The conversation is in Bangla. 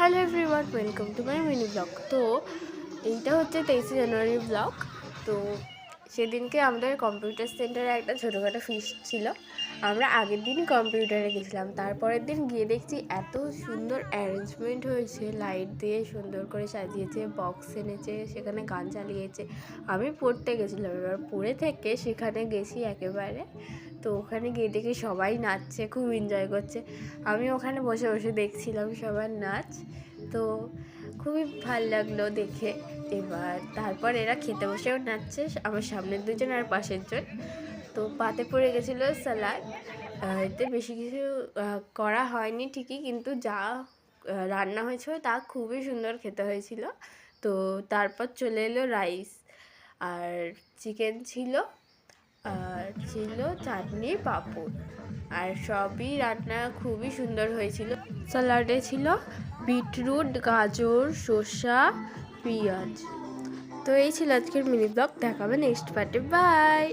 Hello everyone, welcome to my mini blog. তো এইটা হচ্ছে 23শে জানুয়ারি ব্লগ। তো সেদিনকে আমাদের কম্পিউটার সেন্টারে একটা ছোটোখাটো ফিস্ট ছিল। আমরা আগের দিনই কম্পিউটারে গেছিলাম, তারপরের দিন গিয়ে দেখছি এত সুন্দর অ্যারেঞ্জমেন্ট হয়েছে, লাইট দিয়ে সুন্দর করে সাজিয়েছে, বক্স এনেছে, সেখানে গান চালিয়েছে। আমি পড়তে গেছিলাম, এবার পড়ে থেকে সেখানে গেছি একেবারে। তো ওখানে গিয়ে দেখি সবাই নাচছে, খুব এনজয় করছে। আমি ওখানে বসে বসে দেখছিলাম সবার নাচ। তো খুবই ভাল লাগলো দেখে। এবার তারপর এরা খেতে বসেও নাচছে, আমার সামনের দুজন আর পাশের জন। তো পাতে পড়ে গেছিলো স্যালাড। এতে বেশি কিছু করা হয়নি ঠিকই, কিন্তু যা রান্না হয়েছিল তা খুবই সুন্দর খেতে হয়েছিল। তো তারপর চলে এলো রাইস, আর চিকেন ছিল, আর ছিল চাটনি, পাঁপড়, আর সবই রান্না খুবই সুন্দর হয়েছিল। স্যালাডে ছিল বিটরুট, গাজর, শসা, পেঁয়াজ। তো এই ছিল আজকের মিনি ব্লগ। দেখাবে নেক্সট পার্টে। বাই।